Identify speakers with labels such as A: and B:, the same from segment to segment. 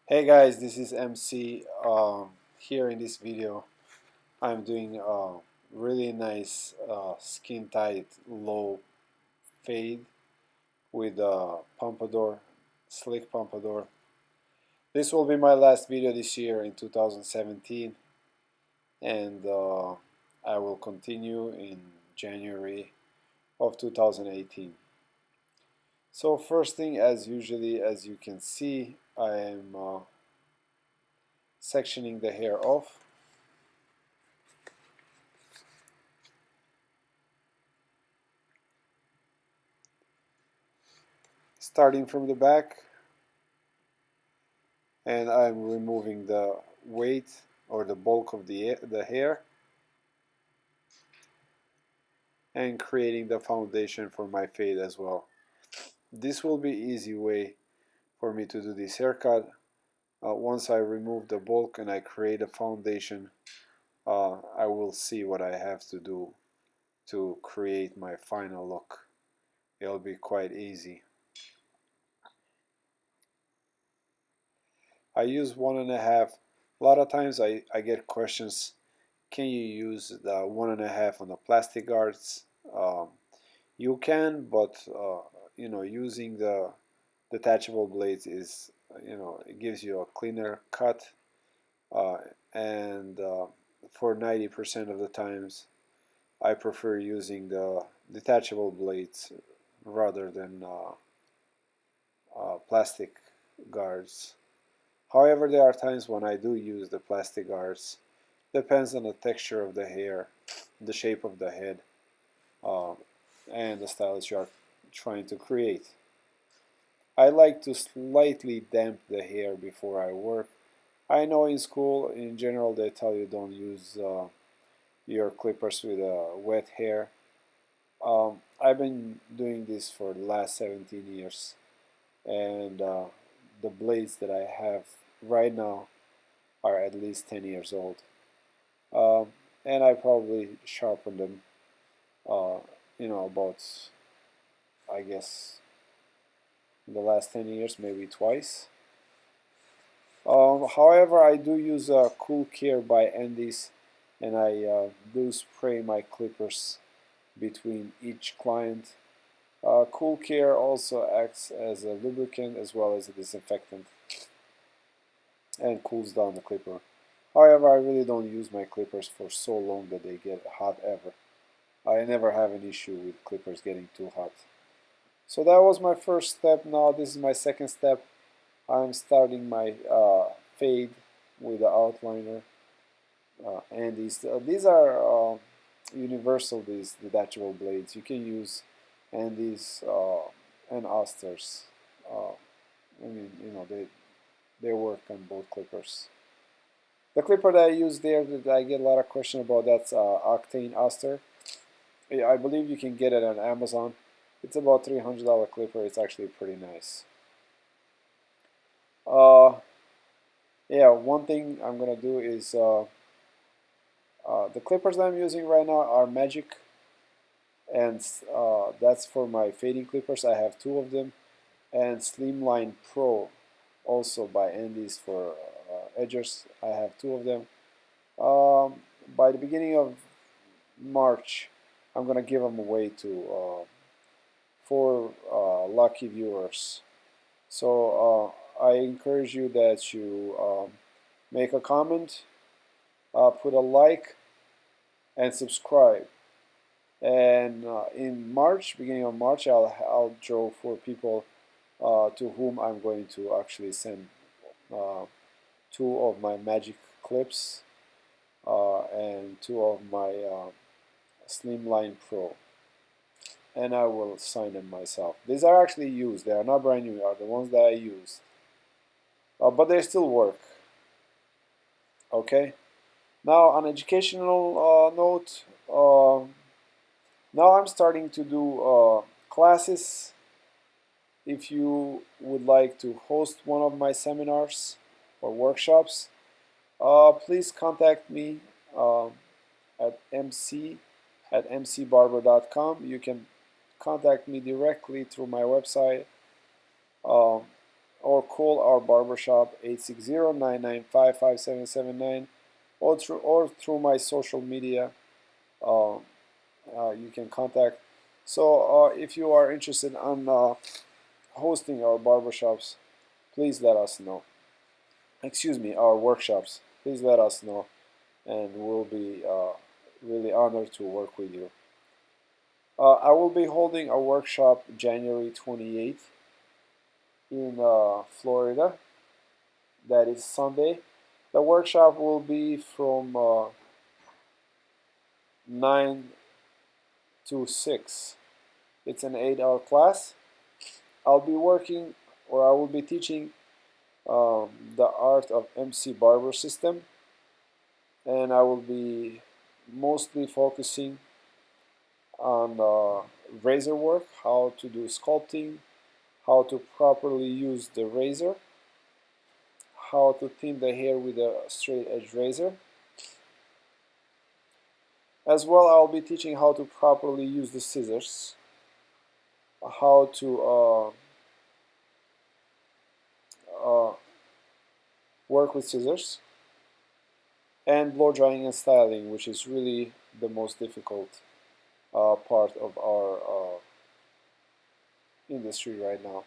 A: Hey guys, this is MC. Here in this video, I'm doing a really nice skin tight low fade with a Pompadour, slick Pompadour. This will be my last video this year in 2017, and I will continue in January of 2018. So first thing, as usually, as you can see, I am sectioning the hair off. Starting from the back, and I'm removing the weight or the bulk of the hair and creating the foundation for my fade as well. This will be easy way for me to do this haircut. Once I remove the bulk and I create a foundation, I will see what I have to do to create my final look. It'll be quite easy. I use 1.5. A lot of times I get questions, can you use the 1.5 on the plastic guards? You can, but using the detachable blades is, it gives you a cleaner cut, uh, and for 90% of the times, I prefer using the detachable blades rather than plastic guards. However, there are times when I do use the plastic guards. Depends on the texture of the hair, the shape of the head, uh, and the style that you are trying to create. I like to slightly damp the hair before I work. I know in school, in general, they tell you don't use your clippers with wet hair. I've been doing this for the last 17 years, and the blades that I have right now are at least 10 years old. Um, and I probably sharpened them, uh, about, I guess, in the last 10 years, maybe twice. However, I do use Cool Care by Andes, and I do spray my clippers between each client. Cool Care also acts as a lubricant as well as a disinfectant and cools down the clipper. However, I really don't use my clippers for so long that they get hot ever. I never have an issue with clippers getting too hot. So that was my first step. Now this is my second step. I'm starting my fade with the outliner, and these are universal. These detachable blades you can use, and these and Osters. I mean, they work on both clippers. The clipper that I use there that I get a lot of question about, that's Octane Oster. I believe you can get it on Amazon. It's about $300 clipper. It's actually pretty nice. Uh, yeah, one thing I'm gonna do is the clippers that I'm using right now are Magic, and that's for my fading clippers. I have two of them, and Slimline Pro, also by Andes for edgers. I have two of them. By the beginning of March, I'm gonna give them away to four lucky viewers. So I encourage you that you make a comment, put a like, and subscribe. And in March, beginning of March, I'll draw four people to whom I'm going to actually send uh, two of my magic clips and two of my Slimline Pro, and I will sign them myself. These are actually used; they are not brand new. They are the ones that I used, but they still work. Okay. Now, on educational note, now I'm starting to do classes. If you would like to host one of my seminars or workshops, please contact me at mcbarber.com. You can contact me directly through my website, um, or call our barbershop 860-995-5779, or through my social media. Uh, you can contact. So if you are interested in hosting our barbershops, please let us know. Excuse me, our workshops. Please let us know, and we'll be really honored to work with you. I will be holding a workshop January 28th in Florida. That is Sunday. The workshop will be from 9 to 6. It's an 8-hour class. I'll be working, or I will be teaching the art of MC Barber system, and I will be mostly focusing on razor work, how to do sculpting, how to properly use the razor, how to thin the hair with a straight edge razor. As well, I'll be teaching how to properly use the scissors, how to work with scissors, and blow drying and styling, which is really the most difficult part of our industry right now.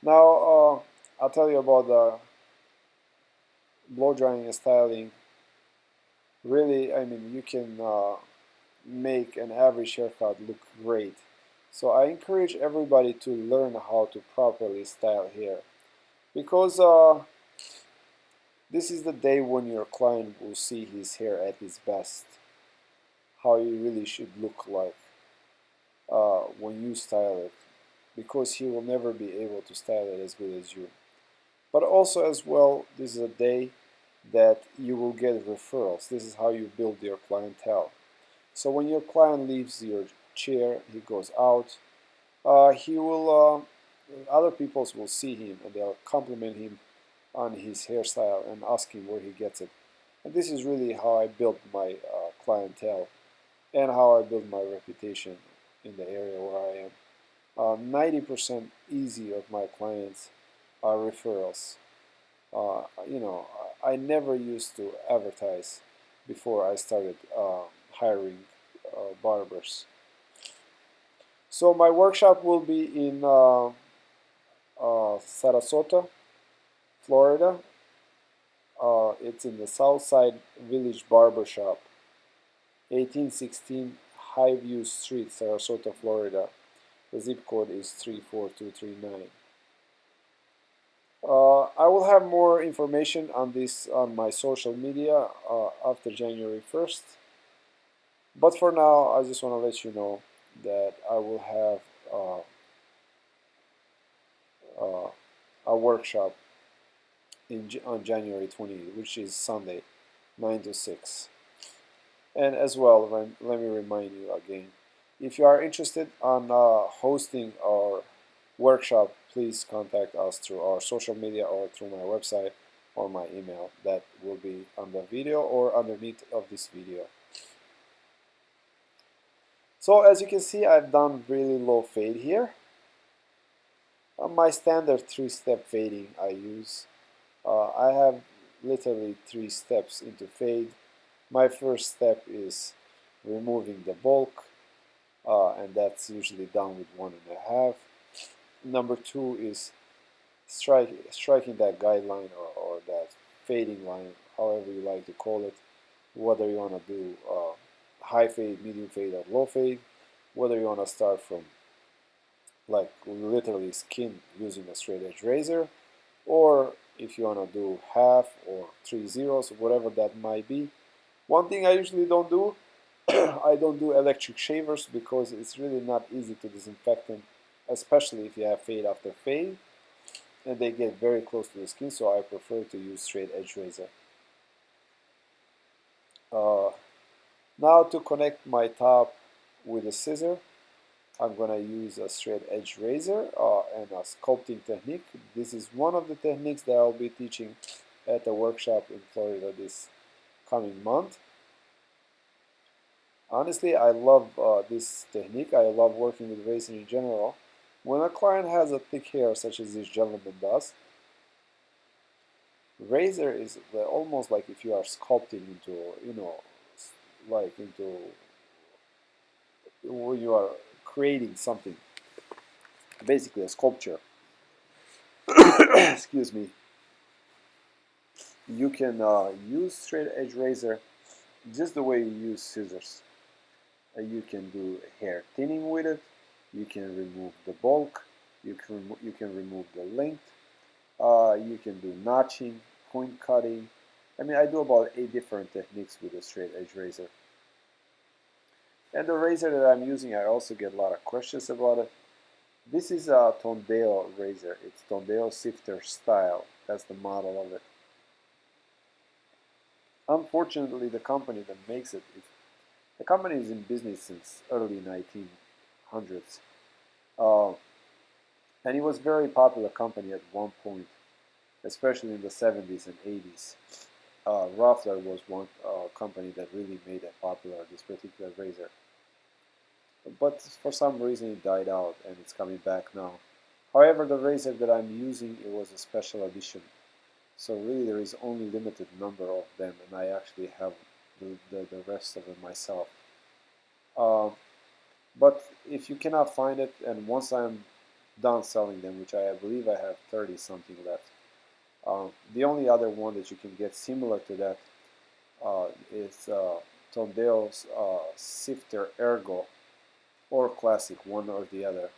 A: Now, I'll tell you about the blow drying and styling. Really, I mean, you can make an average haircut look great. So I encourage everybody to learn how to properly style hair, because this is the day when your client will see his hair at its best, how you really should look like when you style it, because he will never be able to style it as good as you. But also as well, this is a day that you will get referrals. This is how you build your clientele. So when your client leaves your chair, he goes out, he will, other people will see him and they'll compliment him on his hairstyle and ask him where he gets it. And this is really how I built my clientele and how I build my reputation in the area where I am. 90% easy of my clients are referrals. You know, I never used to advertise before I started hiring barbers. So my workshop will be in Sarasota, Florida. It's in the Southside Village Barbershop, 1816 Highview Street, Sarasota, Florida. The zip code is 34239. I will have more information on this on my social media after January 1st. But for now, I just want to let you know that I will have a workshop on January 20th, which is Sunday, 9 to 6. And as well, let me remind you again, if you are interested on hosting our workshop, please contact us through our social media or through my website or my email. That will be on the video or underneath of this video. So as you can see, I've done really low fade here. My standard 3-step fading I use. I have literally 3 steps into fade. My first step is removing the bulk, and that's usually done with 1.5. Number 2 is striking that guideline or that fading line, however you like to call it, whether you want to do high fade, medium fade, or low fade, whether you want to start from like literally skin using a straight edge razor, or if you want to do half or 3 zeros, whatever that might be. One thing I usually don't do, I don't do electric shavers because it's really not easy to disinfect them, especially if you have fade after fade and they get very close to the skin, so I prefer to use straight edge razor. Now to connect my top with a scissor, I'm going to use a straight edge razor and a sculpting technique. This is one of the techniques that I'll be teaching at a workshop in Florida this coming month. Honestly, I love this technique. I love working with razor in general. When a client has a thick hair, such as this gentleman does, Razor is almost like if you are sculpting into, like into when you are creating something, basically a sculpture. Excuse me. You can use straight edge razor just the way you use scissors. You can do hair thinning with it. You can remove the bulk. You can remove the length. You can do notching, point cutting. I mean, I do about 8 different techniques with a straight edge razor. And the razor that I'm using, I also get a lot of questions about it. This is a Pompadour razor. It's Pompadour Sifter style. That's the model of it. Unfortunately, the company that makes it, the company is in business since early 1900s. And it was a very popular company at one point, especially in the 70s and 80s. Ruffler was one company that really made it popular, this particular razor. But for some reason it died out and it's coming back now. However, the razor that I'm using, it was a special edition. So really there is only limited number of them, and I actually have the rest of them myself. But if you cannot find it, and once I'm done selling them, which I believe I have 30 something left, the only other one that you can get similar to that is Pompadour's Sifter Ergo or Classic, one or the other.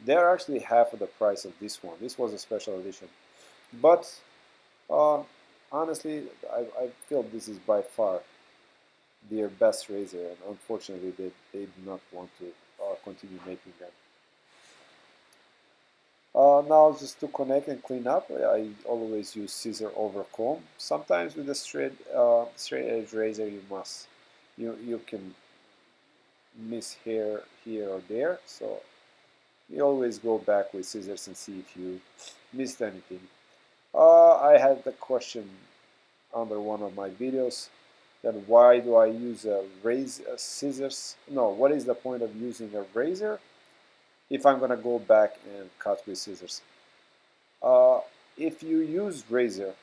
A: They're actually half of the price of this one. This was a special edition. But honestly, I feel this is by far their best razor, and unfortunately they do not want to continue making them. Now just to connect and clean up, I always use scissor over comb. Sometimes with a straight edge razor you can miss hair here or there, so you always go back with scissors and see if you missed anything. I had the question under one of my videos that why do I use scissors? No, what is the point of using a razor if I'm gonna go back and cut with scissors? If you use razor,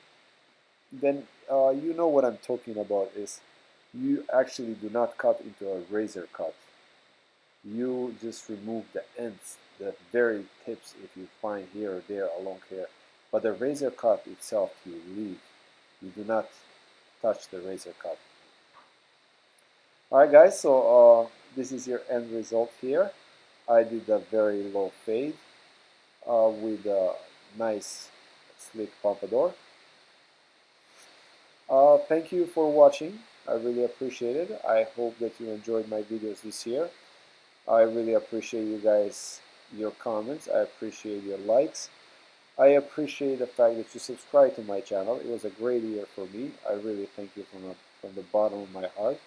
A: then you know what I'm talking about is you actually do not cut into a razor cut. You just remove the ends, the very tips if you find here or there along here. But the razor cut itself you leave. You do not touch the razor cut. Alright guys, so this is your end result here. I did a very low fade with a nice slick pompadour. Thank you for watching. I really appreciate it. I hope that you enjoyed my videos this year. I really appreciate you guys, your comments. I appreciate your likes. I appreciate the fact that you subscribed to my channel. It was a great year for me. I really thank you from the bottom of my heart.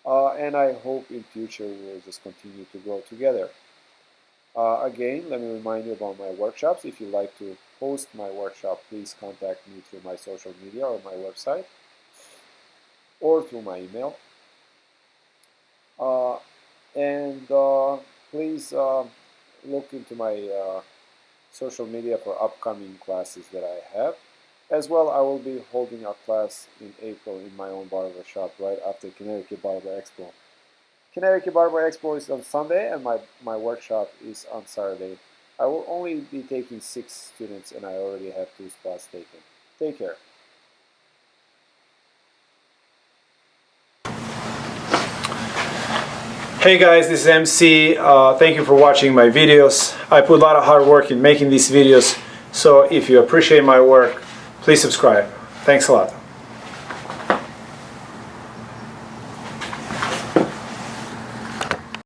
A: And I hope in future we'll just continue to grow together. Again, let me remind you about my workshops. If you'd like to host my workshop, please contact me through my social media or my website or through my email. And please look into my social media for upcoming classes that I have. As well, I will be holding a class in April in my own barber shop right after Connecticut Barber Expo. Connecticut Barber Expo is on Sunday and my workshop is on Saturday. I will only be taking 6 students and I already have 2 spots taken. Take care. Hey guys, this is MC. Thank you for watching my videos. I put a lot of hard work in making these videos, so if you appreciate my work, please subscribe. Thanks a lot.